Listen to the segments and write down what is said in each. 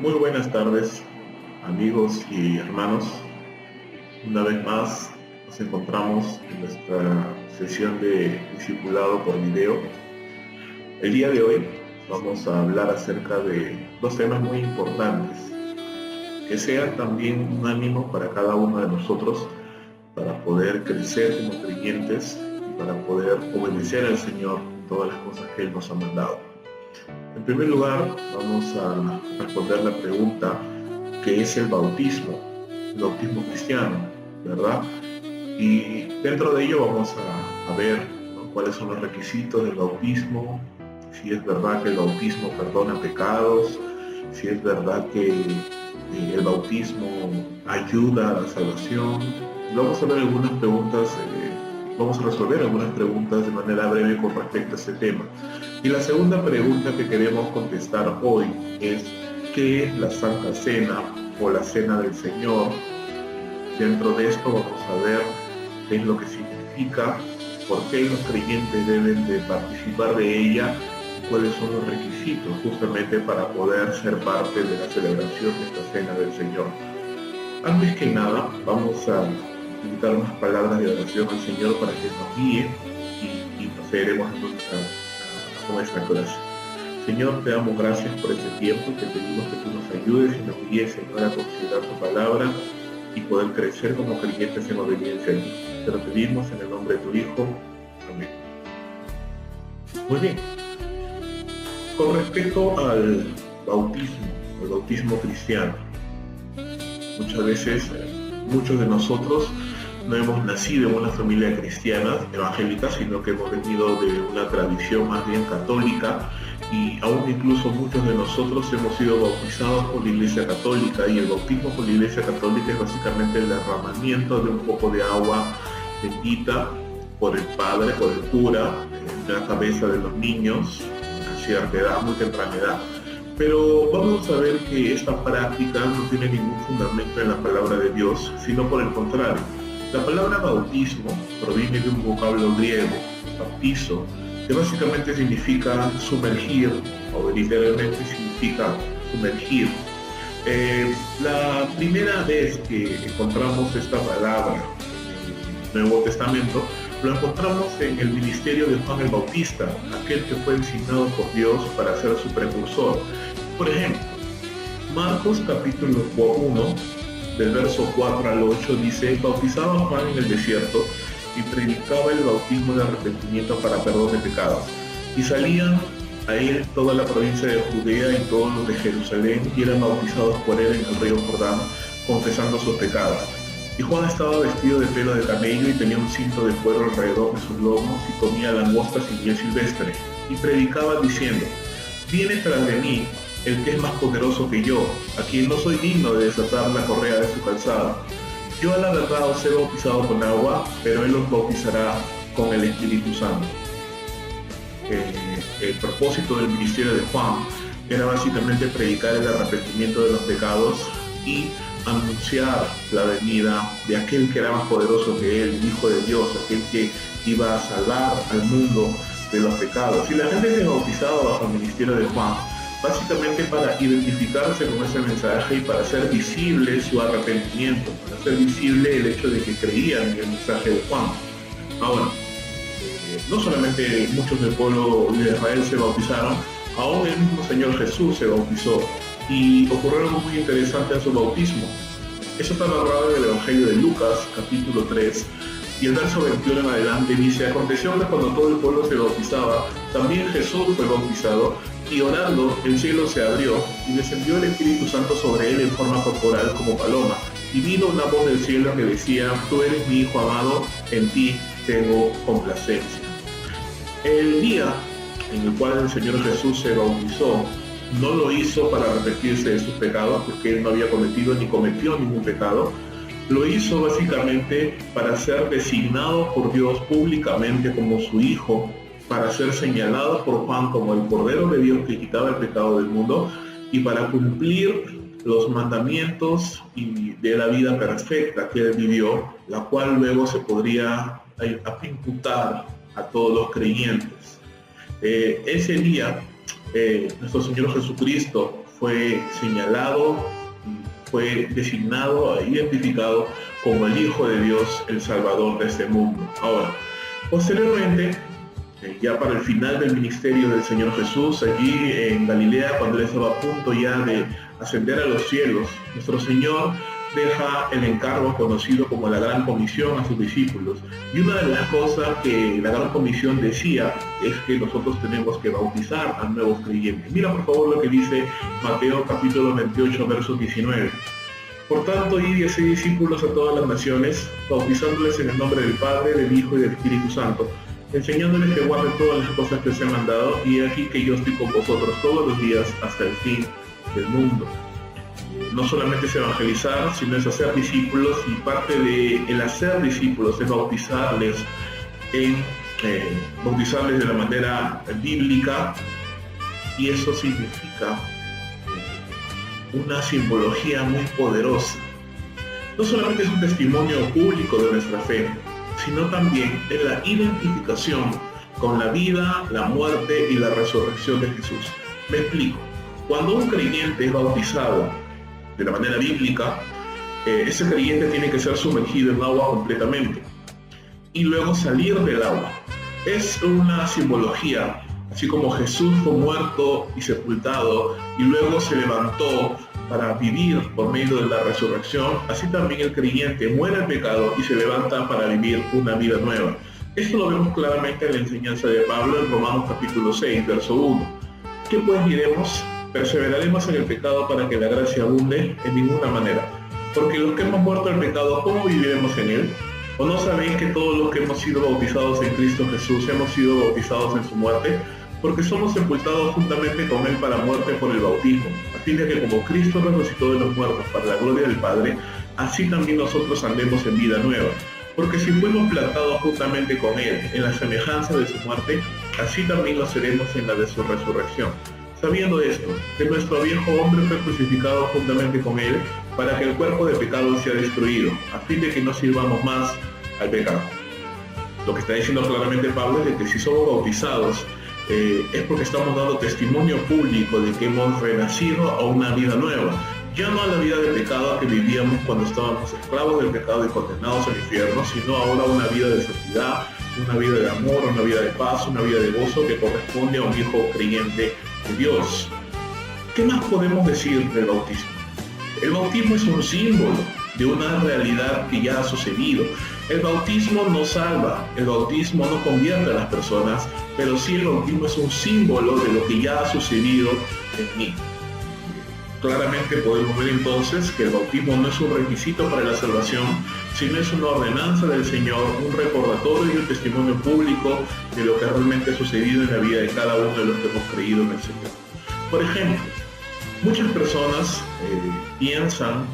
Muy buenas tardes, amigos y hermanos. Una vez más nos encontramos en nuestra sesión de discipulado por video. El día de hoy vamos a hablar acerca de dos temas muy importantes, que sean también un ánimo para cada uno de nosotros para poder crecer como creyentes y para poder obedecer al Señor en todas las cosas que Él nos ha mandado. En primer lugar, vamos a responder la pregunta que es el bautismo cristiano, ¿verdad? Y dentro de ello vamos a ver, ¿no?, cuáles son los requisitos del bautismo, si es verdad que el bautismo perdona pecados, si es verdad que el bautismo ayuda a la salvación. Vamos a ver algunas preguntas, vamos a resolver algunas preguntas de manera breve con respecto a este tema. Y la segunda pregunta que queremos contestar hoy es: ¿qué es la Santa Cena o la Cena del Señor? Dentro de esto vamos a ver qué es lo que significa, por qué los creyentes deben de participar de ella y cuáles son los requisitos justamente para poder ser parte de la celebración de esta Cena del Señor. Antes que nada, vamos a invitar unas palabras de oración al Señor para que nos guíe y procederemos entonces con esta clase. Señor, te damos gracias por este tiempo, te pedimos que tú nos ayudes y nos guíes, Señor, a considerar tu palabra y poder crecer como creyentes en obediencia a ti. Te lo pedimos en el nombre de tu Hijo. Amén. Muy bien. Con respecto al bautismo cristiano, muchas veces muchos de nosotros no hemos nacido en una familia cristiana evangélica, sino que hemos venido de una tradición más bien católica, y aún incluso muchos de nosotros hemos sido bautizados por la Iglesia Católica, y el bautismo por la Iglesia Católica es básicamente el derramamiento de un poco de agua bendita por el padre, por el cura, en la cabeza de los niños a cierta edad, muy temprana edad. Pero vamos a ver que esta práctica no tiene ningún fundamento en la palabra de Dios, sino por el contrario. La palabra bautismo proviene de un vocablo griego, bautizo, que básicamente significa sumergir, o literalmente significa sumergir. La primera vez que encontramos esta palabra en el Nuevo Testamento, lo encontramos en el ministerio de Juan el Bautista, aquel que fue designado por Dios para ser su precursor. Por ejemplo, Marcos capítulo 1, del verso 4 al 8 dice: bautizaba Juan en el desierto y predicaba el bautismo de arrepentimiento para perdón de pecados. Y salían a él toda la provincia de Judea y todos los de Jerusalén, y eran bautizados por él en el río Jordán, confesando sus pecados. Y Juan estaba vestido de pelo de camello y tenía un cinto de cuero alrededor de sus lomos, y comía langostas y miel silvestre. Y predicaba diciendo: viene tras de mí el que es más poderoso que yo, a quien no soy digno de desatar la correa de su calzado. Yo a la verdad os he bautizado con agua, pero él os bautizará con el Espíritu Santo. El propósito del ministerio de Juan era básicamente predicar el arrepentimiento de los pecados y anunciar la venida de aquel que era más poderoso que él, el Hijo de Dios, aquel que iba a salvar al mundo de los pecados. Y la gente se bautizaba bajo el ministerio de Juan, básicamente para identificarse con ese mensaje y para hacer visible su arrepentimiento, para hacer visible el hecho de que creían en el mensaje de Juan. Ahora, no solamente muchos del pueblo de Israel se bautizaron, aún el mismo Señor Jesús se bautizó, y ocurrió algo muy interesante en su bautismo. Eso está narrado en el Evangelio de Lucas, capítulo 3, y el verso 21 en adelante dice: aconteció que cuando todo el pueblo se bautizaba, también Jesús fue bautizado, y orando el cielo se abrió, y descendió el Espíritu Santo sobre él en forma corporal como paloma, y vino una voz del cielo que decía: tú eres mi Hijo amado, en ti tengo complacencia. El día en el cual el Señor Jesús se bautizó, no lo hizo para arrepentirse de sus pecados, porque él no había cometido ni cometió ningún pecado. Lo hizo básicamente para ser designado por Dios públicamente como su Hijo, para ser señalado por Juan como el Cordero de Dios que quitaba el pecado del mundo, y para cumplir los mandamientos y de la vida perfecta que él vivió, la cual luego se podría imputar a todos los creyentes. Ese día nuestro Señor Jesucristo fue señalado, fue designado, identificado como el Hijo de Dios, el Salvador de este mundo. Ahora, posteriormente, ya para el final del ministerio del Señor Jesús, allí en Galilea, cuando él estaba a punto ya de ascender a los cielos, nuestro Señor deja el encargo conocido como la Gran Comisión a sus discípulos. Y una de las cosas que la Gran Comisión decía es que nosotros tenemos que bautizar a nuevos creyentes. Mira por favor lo que dice Mateo capítulo 28, verso 19. Por tanto, id y haced discípulos a todas las naciones, bautizándoles en el nombre del Padre, del Hijo y del Espíritu Santo, enseñándoles que guarden todas las cosas que os he mandado, y aquí que yo estoy con vosotros todos los días hasta el fin del mundo. No solamente es evangelizar, sino es hacer discípulos, y parte de el hacer discípulos es bautizarles de la manera bíblica, y eso significa una simbología muy poderosa. No solamente es un testimonio público de nuestra fe, sino también es la identificación con la vida, la muerte y la resurrección de Jesús. Me explico. Cuando un creyente es bautizado de la manera bíblica, ese creyente tiene que ser sumergido en agua completamente y luego salir del agua. Es una simbología, así como Jesús fue muerto y sepultado y luego se levantó para vivir por medio de la resurrección, así también el creyente muere el pecado y se levanta para vivir una vida nueva. Esto lo vemos claramente en la enseñanza de Pablo en Romanos capítulo 6, verso 1. ¿Qué pues diremos? ¿Perseveraremos en el pecado para que la gracia abunde? En ninguna manera. Porque los que hemos muerto al pecado, ¿cómo viviremos en él? ¿O no sabéis que todos los que hemos sido bautizados en Cristo Jesús hemos sido bautizados en su muerte? Porque somos sepultados juntamente con él para muerte por el bautismo, a fin de que como Cristo resucitó de los muertos para la gloria del Padre, así también nosotros andemos en vida nueva. Porque si fuimos plantados juntamente con él en la semejanza de su muerte, así también lo seremos en la de su resurrección. Sabiendo esto, que nuestro viejo hombre fue crucificado juntamente con él, para que el cuerpo de pecado sea destruido, a fin de que no sirvamos más al pecado. Lo que está diciendo claramente Pablo es de que si somos bautizados, es porque estamos dando testimonio público de que hemos renacido a una vida nueva. Ya no a la vida de pecado que vivíamos cuando estábamos esclavos del pecado y condenados al infierno, sino ahora una vida de santidad, una vida de amor, una vida de paz, una vida de gozo que corresponde a un hijo creyente de Dios. ¿Qué más podemos decir del bautismo? El bautismo es un símbolo de una realidad que ya ha sucedido. El bautismo no salva, el bautismo no convierte a las personas, pero sí el bautismo es un símbolo de lo que ya ha sucedido en mí. Claramente podemos ver entonces que el bautismo no es un requisito para la salvación, sino es una ordenanza del Señor, un recordatorio y un testimonio público de lo que realmente ha sucedido en la vida de cada uno de los que hemos creído en el Señor. Por ejemplo, muchas personas piensan,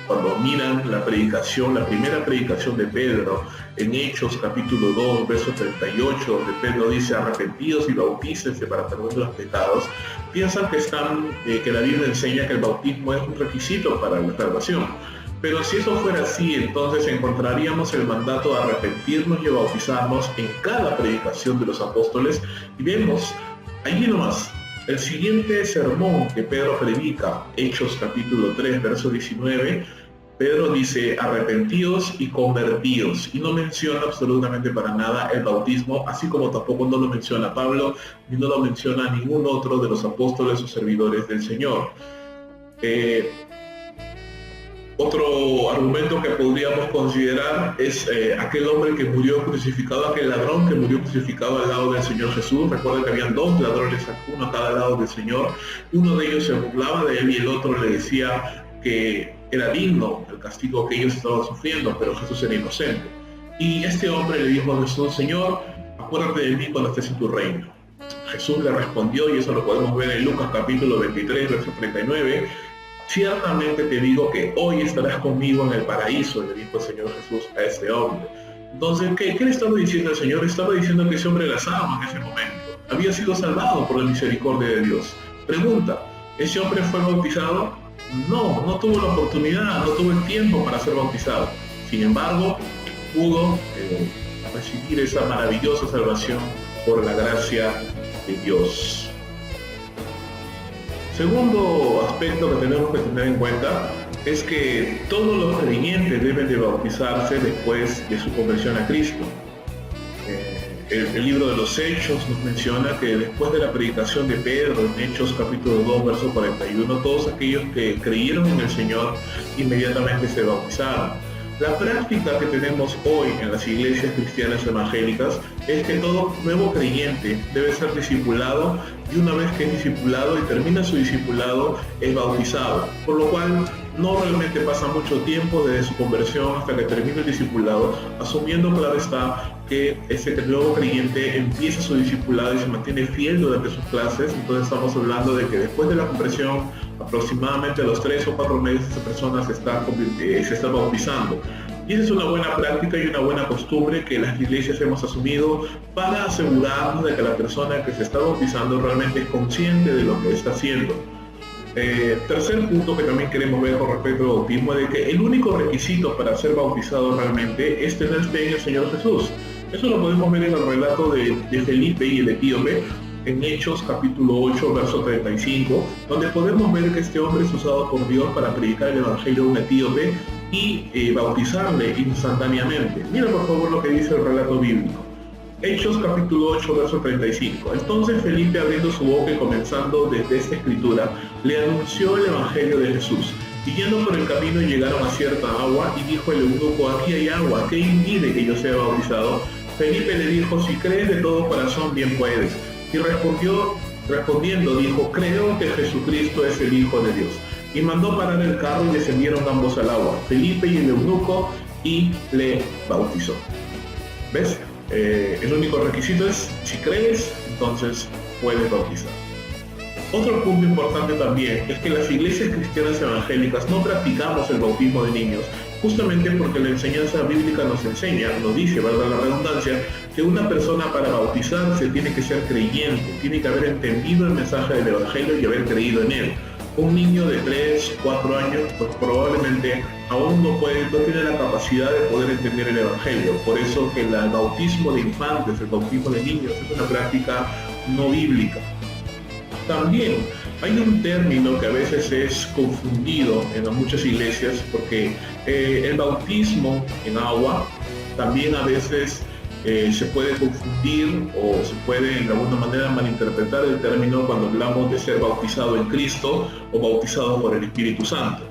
cuando miran la predicación, la primera predicación de Pedro, en Hechos capítulo 2, verso 38, donde Pedro dice: arrepentidos y bautícense para perdón de los pecados, piensan que la Biblia enseña que el bautismo es un requisito para la salvación. Pero si eso fuera así, entonces encontraríamos el mandato de arrepentirnos y bautizarnos en cada predicación de los apóstoles, y vemos allí nomás el siguiente sermón que Pedro predica, Hechos capítulo 3, verso 19, Pedro dice: arrepentíos y convertíos, y no menciona absolutamente para nada el bautismo, así como tampoco no lo menciona Pablo, ni no lo menciona ningún otro de los apóstoles o servidores del Señor. Otro argumento que podríamos considerar es aquel hombre que murió crucificado, aquel ladrón que murió crucificado al lado del Señor Jesús. Recuerden que habían dos ladrones, uno a cada lado del Señor. Uno de ellos se burlaba de él y el otro le decía que era digno del castigo que ellos estaban sufriendo, pero Jesús era inocente. Y este hombre le dijo a Jesús: Señor, acuérdate de mí cuando estés en tu reino. Jesús le respondió, y eso lo podemos ver en Lucas capítulo 23, verso 39, ciertamente te digo que hoy estarás conmigo en el paraíso, le dijo el Señor Jesús a este hombre. Entonces, ¿qué le estaba diciendo el Señor? Estaba diciendo que ese hombre era salvo en ese momento. Había sido salvado por la misericordia de Dios. Pregunta: ¿ese hombre fue bautizado? No tuvo la oportunidad, no tuvo el tiempo para ser bautizado. Sin embargo, pudo recibir esa maravillosa salvación por la gracia de Dios. Segundo aspecto que tenemos que tener en cuenta es que todos los creyentes deben de bautizarse después de su conversión a Cristo. El libro de los Hechos nos menciona que después de la predicación de Pedro, en Hechos capítulo 2, verso 41, todos aquellos que creyeron en el Señor inmediatamente se bautizaron. La práctica que tenemos hoy en las iglesias cristianas evangélicas es que todo nuevo creyente debe ser discipulado, y una vez que es discipulado y termina su discipulado es bautizado, por lo cual no realmente pasa mucho tiempo desde su conversión hasta que termine el discipulado, asumiendo, claro está, que ese nuevo creyente empieza su discipulado y se mantiene fiel durante sus clases. Entonces estamos hablando de que después de la conversión, aproximadamente a los 3 o 4 meses, esa persona se está bautizando. Y esa es una buena práctica y una buena costumbre que las iglesias hemos asumido para asegurarnos de que la persona que se está bautizando realmente es consciente de lo que está haciendo. Tercer punto que también queremos ver con respecto al bautismo es de que el único requisito para ser bautizado realmente es tener fe en el Señor Jesús. Eso lo podemos ver en el relato de Felipe y el etíope, en Hechos capítulo 8, verso 35, donde podemos ver que este hombre es usado por Dios para predicar el evangelio a un etíope y bautizarle instantáneamente. Mira por favor lo que dice el relato bíblico. Hechos capítulo 8, verso 35. Entonces Felipe, abriendo su boca y comenzando desde esta escritura, le anunció el evangelio de Jesús. Y yendo por el camino llegaron a cierta agua, y dijo el eunuco: aquí hay agua, ¿qué impide que yo sea bautizado? Felipe le dijo: si crees de todo corazón, bien puedes. Y respondiendo dijo: creo que Jesucristo es el Hijo de Dios. Y mandó parar el carro y descendieron ambos al agua, Felipe y el eunuco, y le bautizó. ¿Ves? El único requisito es, si crees, entonces puedes bautizar. Otro punto importante también es que las iglesias cristianas evangélicas no practicamos el bautismo de niños, justamente porque la enseñanza bíblica nos enseña, nos dice, valga la redundancia, que una persona para bautizarse tiene que ser creyente, tiene que haber entendido el mensaje del evangelio y haber creído en él. Un niño de 3, 4 años, pues probablemente aún no tiene la capacidad de poder entender el evangelio. Por eso que el bautismo de infantes, el bautismo de niños, es una práctica no bíblica. También hay un término que a veces es confundido en muchas iglesias, porque el bautismo en agua también a veces se puede confundir o se puede de alguna manera malinterpretar el término cuando hablamos de ser bautizado en Cristo o bautizado por el Espíritu Santo.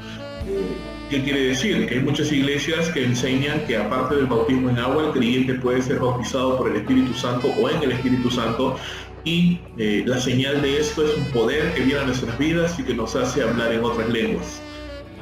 ¿Qué quiere decir? Que hay muchas iglesias que enseñan que aparte del bautismo en agua, el creyente puede ser bautizado por el Espíritu Santo o en el Espíritu Santo, y la señal de esto es un poder que viene a nuestras vidas y que nos hace hablar en otras lenguas.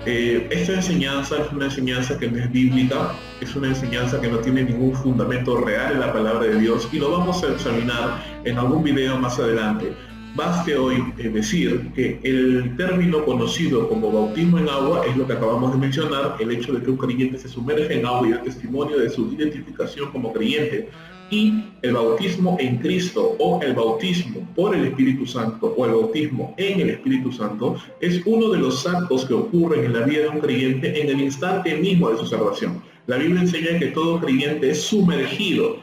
Esta enseñanza es una enseñanza que no es bíblica, es una enseñanza que no tiene ningún fundamento real en la palabra de Dios, y lo vamos a examinar en algún video más adelante. Baste hoy decir que el término conocido como bautismo en agua es lo que acabamos de mencionar, el hecho de que un creyente se sumerge en agua y da testimonio de su identificación como creyente. Y el bautismo en Cristo, o el bautismo por el Espíritu Santo, o el bautismo en el Espíritu Santo, es uno de los actos que ocurren en la vida de un creyente en el instante mismo de su salvación. La Biblia enseña que todo creyente es sumergido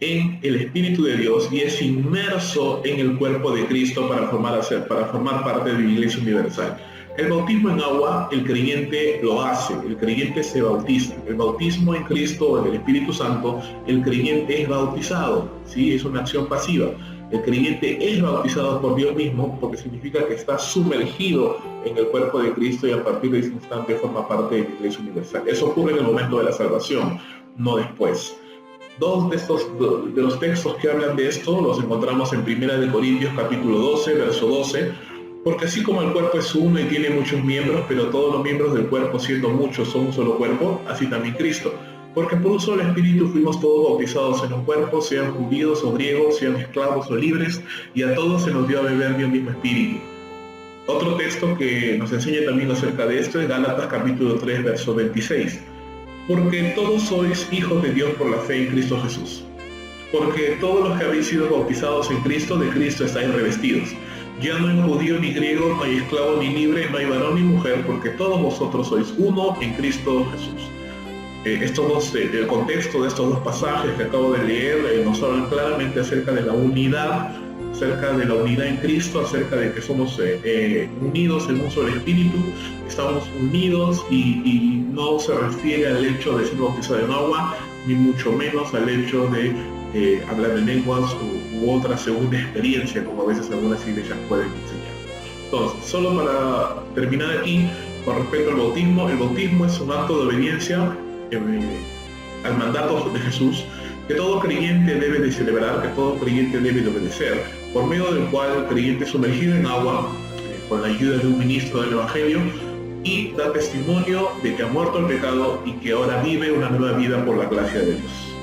en el Espíritu de Dios y es inmerso en el cuerpo de Cristo para formar parte de la Iglesia Universal. El bautismo en agua, el creyente lo hace, el creyente se bautiza. El bautismo en Cristo o en el Espíritu Santo, el creyente es bautizado, ¿sí? Es una acción pasiva. El creyente es bautizado por Dios mismo porque significa que está sumergido en el cuerpo de Cristo y a partir de ese instante forma parte de la Iglesia Universal. Eso ocurre en el momento de la salvación, no después. Dos de los textos que hablan de esto los encontramos en 1 Corintios capítulo 12, verso 12, porque así como el cuerpo es uno y tiene muchos miembros, pero todos los miembros del cuerpo, siendo muchos, son un solo cuerpo, así también Cristo. Porque por un solo Espíritu fuimos todos bautizados en un cuerpo, sean judíos o griegos, sean esclavos o libres, y a todos se nos dio a beber de un mismo Espíritu. Otro texto que nos enseña también acerca de esto es Gálatas capítulo 3, verso 26. Porque todos sois hijos de Dios por la fe en Cristo Jesús. Porque todos los que habéis sido bautizados en Cristo, de Cristo estáis revestidos. Ya no hay judío ni griego, no hay esclavo ni libre, no hay varón ni mujer, porque todos vosotros sois uno en Cristo Jesús. El contexto de estos dos pasajes que acabo de leer nos hablan claramente acerca de la unidad acerca de la unidad en Cristo, acerca de que somos unidos en un solo espíritu, estamos unidos y no se refiere al hecho de ser bautizado en agua, ni mucho menos al hecho de hablar en lenguas u otra segunda experiencia, como a veces algunas iglesias pueden enseñar. Entonces, solo para terminar aquí, con respecto al bautismo, el bautismo es un acto de obediencia al mandato de Jesús, que todo creyente debe de celebrar, que todo creyente debe de obedecer, por medio del cual el creyente es sumergido en agua, con la ayuda de un ministro del Evangelio, y da testimonio de que ha muerto el pecado y que ahora vive una nueva vida por la gracia de Dios.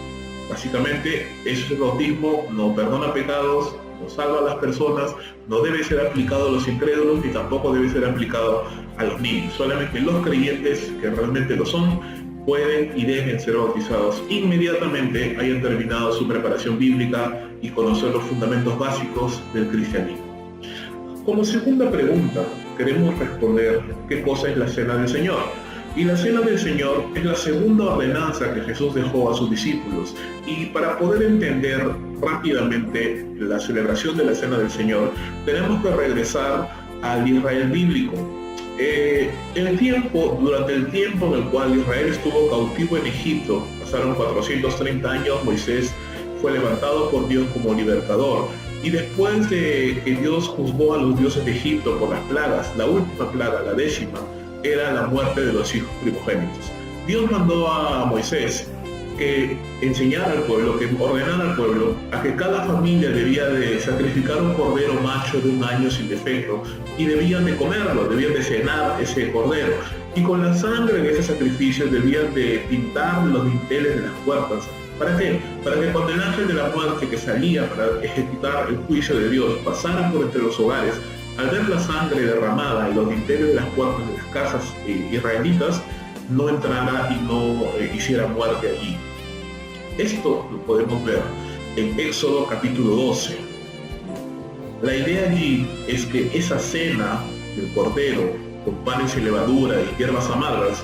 Básicamente, eso es el bautismo, no perdona pecados, no salva a las personas, no debe ser aplicado a los incrédulos ni tampoco debe ser aplicado a los niños. Solamente los creyentes que realmente lo son pueden y deben ser bautizados inmediatamente hayan terminado su preparación bíblica y conocer los fundamentos básicos del cristianismo. Como segunda pregunta, queremos responder qué cosa es la Cena del Señor. Y la Cena del Señor es la segunda ordenanza que Jesús dejó a sus discípulos. Y para poder entender rápidamente la celebración de la Cena del Señor, tenemos que regresar al Israel bíblico. Durante el tiempo en el cual Israel estuvo cautivo en Egipto, pasaron 430 años, Moisés fue levantado por Dios como libertador. Y después de que Dios juzgó a los dioses de Egipto por las plagas, la última plaga, la 10ª, era la muerte de los hijos primogénitos. Dios mandó a Moisés que enseñara al pueblo, que ordenara al pueblo a que cada familia debía de sacrificar un cordero macho de 1 año sin defecto y debían de comerlo, debían de cenar ese cordero. Y con la sangre de ese sacrificio debían de pintar los dinteles de las puertas. ¿Para qué? Para que cuando el ángel de la muerte que salía para ejecutar el juicio de Dios pasara por entre los hogares, al ver la sangre derramada en los dinteles de las puertas de las casas israelitas, no entrara y no hiciera muerte allí. Esto lo podemos ver en Éxodo capítulo 12. La idea allí es que esa cena del cordero con panes y levadura y hierbas amargas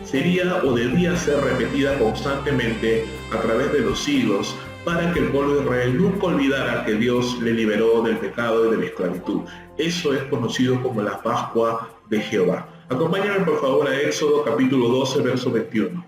sería o debía ser repetida constantemente a través de los siglos para que el pueblo de Israel nunca olvidara que Dios le liberó del pecado y de la esclavitud. Eso es conocido como la Pascua de Jehová. Acompáñame por favor a Éxodo capítulo 12, verso 21.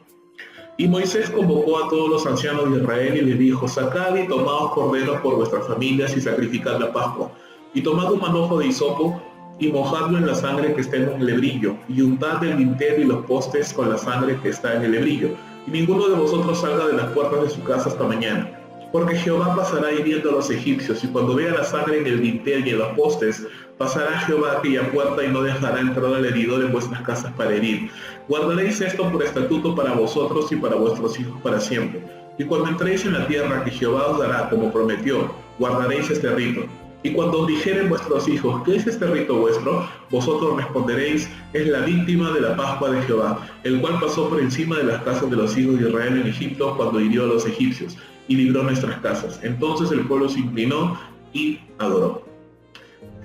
Y Moisés convocó a todos los ancianos de Israel y les dijo: sacad y tomaos corderos por vuestras familias y sacrificad la Pascua. Y tomad un manojo de hisopo y mojadlo en la sangre que está en un lebrillo, y untad el dintel y los postes con la sangre que está en el lebrillo. Y ninguno de vosotros salga de las puertas de su casa hasta mañana. Porque Jehová pasará hiriendo a los egipcios, y cuando vea la sangre en el dintel y en los postes, pasará Jehová aquella puerta y no dejará entrar al heridor en vuestras casas para herir. Guardaréis esto por estatuto para vosotros y para vuestros hijos para siempre. Y cuando entréis en la tierra que Jehová os dará, como prometió, guardaréis este rito. Y cuando os dijeren vuestros hijos: ¿qué es este rito vuestro? Vosotros responderéis: es la víctima de la Pascua de Jehová, el cual pasó por encima de las casas de los hijos de Israel en Egipto cuando hirió a los egipcios y libró nuestras casas. Entonces el pueblo se inclinó y adoró.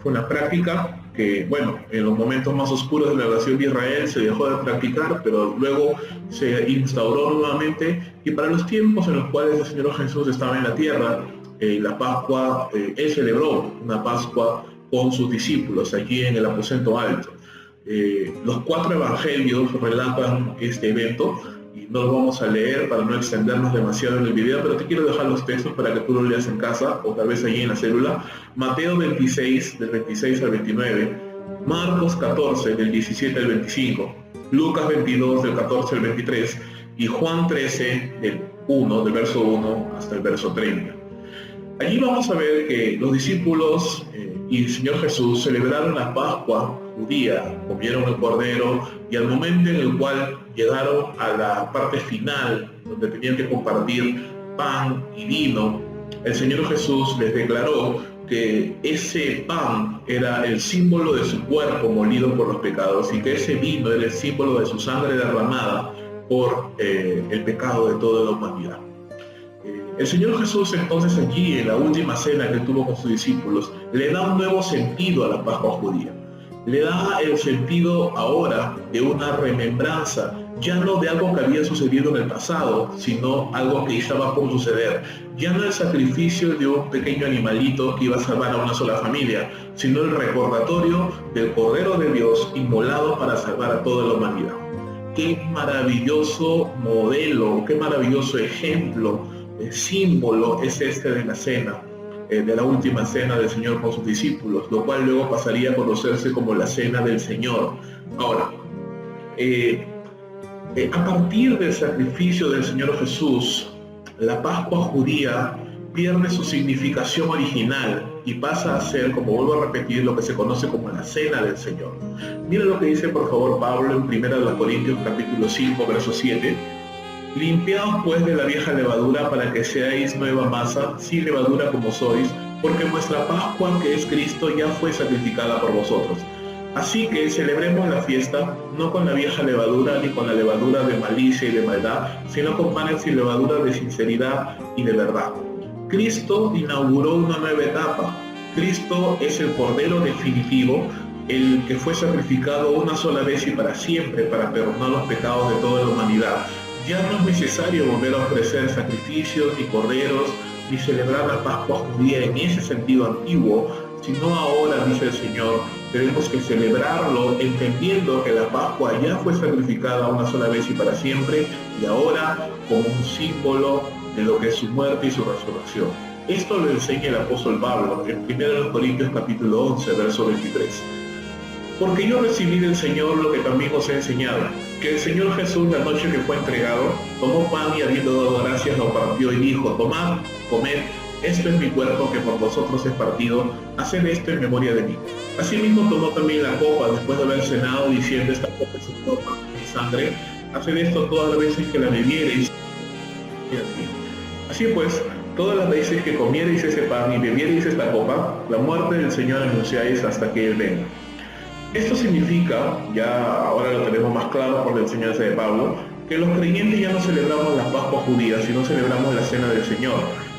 Fue una práctica que, bueno, en los momentos más oscuros de la nación de Israel se dejó de practicar, pero luego se instauró nuevamente, y para los tiempos en los cuales el Señor Jesús estaba en la tierra, la Pascua, él celebró una Pascua con sus discípulos allí en el aposento alto. Los 4 evangelios relatan este evento y no lo vamos a leer para no extendernos demasiado en el video, pero te quiero dejar los textos para que tú los leas en casa o tal vez allí en la célula. Mateo 26, del 26 al 29, Marcos 14, del 17 al 25, Lucas 22, del 14 al 23 y Juan 13, del verso 1 hasta el verso 30. Allí vamos a ver que los discípulos y el Señor Jesús celebraron la Pascua judía, comieron el cordero, y al momento en el cual llegaron a la parte final, donde tenían que compartir pan y vino, el Señor Jesús les declaró que ese pan era el símbolo de su cuerpo molido por los pecados y que ese vino era el símbolo de su sangre derramada por el pecado de toda la humanidad. El Señor Jesús entonces allí en la última cena que tuvo con sus discípulos le da un nuevo sentido a la Pascua judía. Le da el sentido ahora de una remembranza ya no de algo que había sucedido en el pasado, sino algo que estaba por suceder. Ya no el sacrificio de un pequeño animalito que iba a salvar a una sola familia, sino el recordatorio del Cordero de Dios inmolado para salvar a toda la humanidad. Qué maravilloso modelo, qué maravilloso ejemplo, símbolo es este de la cena, de la última cena del Señor con sus discípulos, lo cual luego pasaría a conocerse como la cena del Señor. Ahora, a partir del sacrificio del Señor Jesús, la Pascua judía pierde su significación original y pasa a ser, como vuelvo a repetir, lo que se conoce como la Cena del Señor. Mira lo que dice por favor Pablo en 1 Corintios capítulo 5, verso 7. Limpiaos pues de la vieja levadura para que seáis nueva masa, sin levadura como sois, porque vuestra Pascua, que es Cristo, ya fue sacrificada por vosotros. Así que celebremos la fiesta, no con la vieja levadura, ni con la levadura de malicia y de maldad, sino con panes y levadura de sinceridad y de verdad. Cristo inauguró una nueva etapa. Cristo es el Cordero definitivo, el que fue sacrificado una sola vez y para siempre para perdonar los pecados de toda la humanidad. Ya no es necesario volver a ofrecer sacrificios, ni corderos, ni celebrar la Pascua judía en ese sentido antiguo, sino ahora, dice el Señor, tenemos que celebrarlo entendiendo que la Pascua ya fue sacrificada una sola vez y para siempre, y ahora como un símbolo de lo que es su muerte y su resurrección. Esto lo enseña el apóstol Pablo en 1 Corintios capítulo 11, verso 23. Porque yo recibí del Señor lo que también os he enseñado, que el Señor Jesús, la noche que fue entregado, tomó pan y habiendo dado gracias lo partió y dijo: tomad, comed, esto es mi cuerpo que por vosotros es partido, haced esto en memoria de mí. Asimismo tomó también la copa después de haber cenado, diciendo: esta copa es mi copa, mi sangre, haced esto todas las veces que la bebiereis. Así pues, todas las veces que comiereis ese pan y bebiereis esta copa, la muerte del Señor anunciáis hasta que Él venga. Esto significa, ya ahora lo tenemos más claro por la enseñanza de Pablo, que los creyentes ya no celebramos la Pascua judía, sino celebramos la Cena del Señor.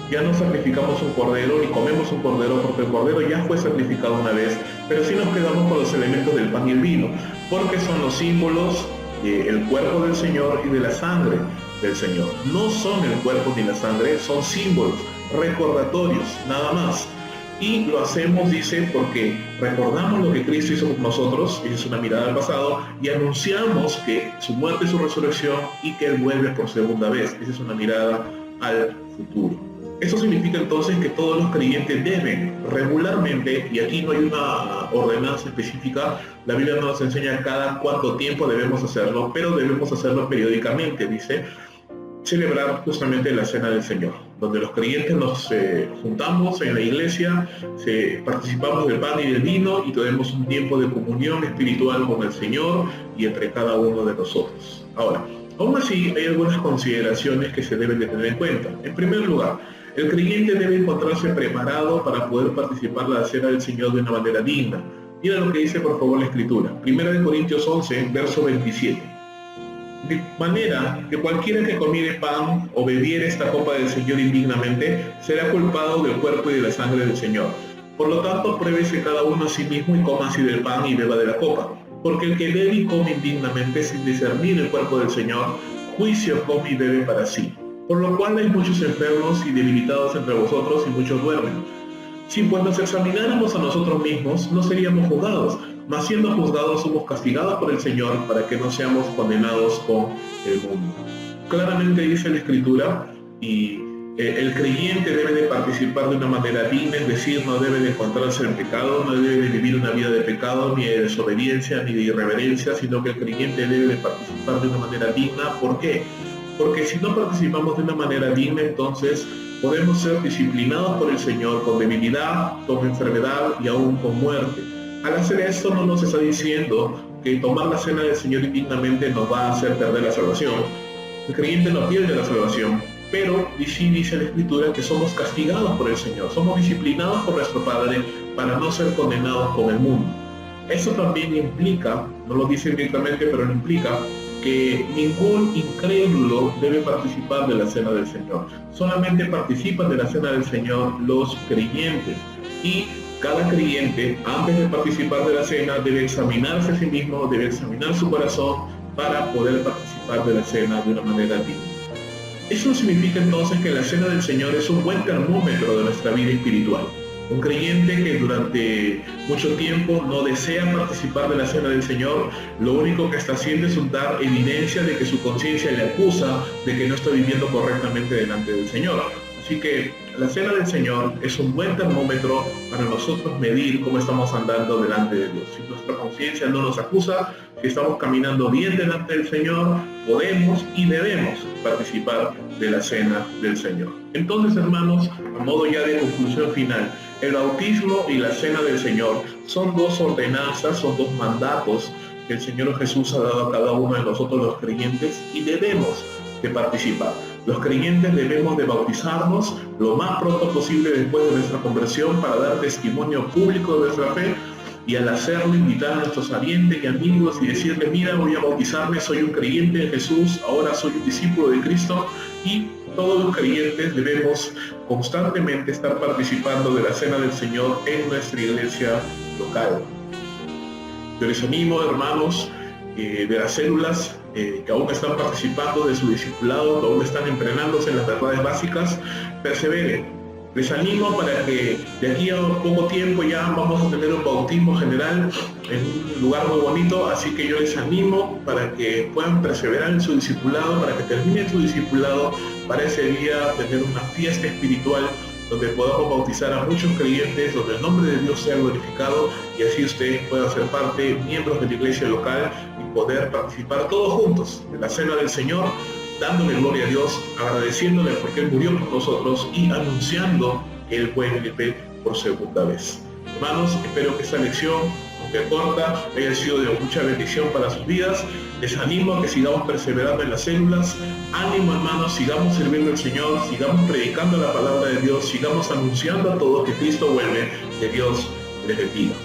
Ya no sacrificamos un cordero ni comemos un cordero, porque el cordero ya fue sacrificado una vez, pero sí nos quedamos con los elementos del pan y el vino, porque son los símbolos del cuerpo del Señor y de la sangre del Señor. No son el cuerpo ni la sangre, son símbolos, recordatorios, nada más. Y lo hacemos, dice, porque recordamos lo que Cristo hizo con nosotros, esa es una mirada al pasado, y anunciamos que su muerte y su resurrección y que Él vuelve por segunda vez, esa es una mirada al futuro. Eso significa entonces que todos los creyentes deben regularmente, y aquí no hay una ordenanza específica, la Biblia nos enseña cada cuánto tiempo debemos hacerlo, pero debemos hacerlo periódicamente, dice, celebrar justamente la Cena del Señor, donde los creyentes nos juntamos en la iglesia, participamos del pan y del vino y tenemos un tiempo de comunión espiritual con el Señor y entre cada uno de nosotros. Ahora, aún así hay algunas consideraciones que se deben de tener en cuenta. En primer lugar, el creyente debe encontrarse preparado para poder participar de la Cena del Señor de una manera digna. Mira lo que dice por favor la Escritura. 1 Corintios 11, verso 27. De manera que cualquiera que comiere pan o bebiere esta copa del Señor indignamente, será culpado del cuerpo y de la sangre del Señor. Por lo tanto, pruébese cada uno a sí mismo y coma así del pan y beba de la copa. Porque el que bebe y come indignamente sin discernir el cuerpo del Señor, juicio come y bebe para sí. Por lo cual hay muchos enfermos y debilitados entre vosotros y muchos duermen. Si pues nos examináramos a nosotros mismos, no seríamos juzgados, mas siendo juzgados somos castigados por el Señor para que no seamos condenados con el mundo. Claramente dice la Escritura, y el creyente debe de participar de una manera digna, es decir, no debe de encontrarse en pecado, no debe de vivir una vida de pecado, ni de desobediencia, ni de irreverencia, sino que el creyente debe de participar de una manera digna. ¿Por qué? Porque si no participamos de una manera digna, entonces podemos ser disciplinados por el Señor con debilidad, con enfermedad y aún con muerte. Al hacer esto no nos está diciendo que tomar la Cena del Señor indignamente nos va a hacer perder la salvación. El creyente no pierde la salvación, pero sí dice la Escritura que somos castigados por el Señor, somos disciplinados por nuestro Padre para no ser condenados con el mundo. Eso también implica, no lo dice directamente, pero lo implica que ningún incrédulo debe participar de la Cena del Señor. Solamente participan de la Cena del Señor los creyentes. Y cada creyente, antes de participar de la cena, debe examinarse a sí mismo, debe examinar su corazón para poder participar participar de la cena de una manera digna. Eso significa entonces que la cena del Señor es un buen termómetro de nuestra vida espiritual. Un creyente que durante mucho tiempo no desea participar de la cena del Señor, lo único que está haciendo es dar evidencia de que su conciencia le acusa de que no está viviendo correctamente delante del Señor. Así que la cena del Señor es un buen termómetro para nosotros medir cómo estamos andando delante de Dios. Si nuestra conciencia no nos acusa, si estamos caminando bien delante del Señor, podemos y debemos participar de la cena del Señor. Entonces, hermanos, a modo ya de conclusión final, el bautismo y la cena del Señor son dos ordenanzas, son dos mandatos que el Señor Jesús ha dado a cada uno de nosotros los creyentes y debemos de participar. Los creyentes debemos de bautizarnos lo más pronto posible después de nuestra conversión para dar testimonio público de nuestra fe y al hacerlo invitar a nuestros parientes y amigos y decirles: mira, voy a bautizarme, soy un creyente de Jesús, ahora soy un discípulo de Cristo. Y todos los creyentes debemos constantemente estar participando de la cena del Señor en nuestra iglesia local. Yo les animo, hermanos, de las células que aún están participando de su discipulado, que aún están entrenándose en las verdades básicas, perseveren. Les animo para que de aquí a poco tiempo ya vamos a tener un bautismo general en un lugar muy bonito, así que yo les animo para que puedan perseverar en su discipulado, para que terminen su discipulado, para ese día tener una fiesta espiritual donde podamos bautizar a muchos creyentes, donde el nombre de Dios sea glorificado y así ustedes puedan ser parte, miembros de la iglesia local y poder participar todos juntos de la cena del Señor, dándole gloria a Dios, agradeciéndole porque Él murió por nosotros y anunciando que Él vuelve por segunda vez. Hermanos, espero que esta lección, aunque corta, haya sido de mucha bendición para sus vidas. Les animo a que sigamos perseverando en las células. Ánimo, hermanos, sigamos sirviendo al Señor, sigamos predicando la palabra de Dios, sigamos anunciando a todos que Cristo vuelve. Que Dios les bendiga.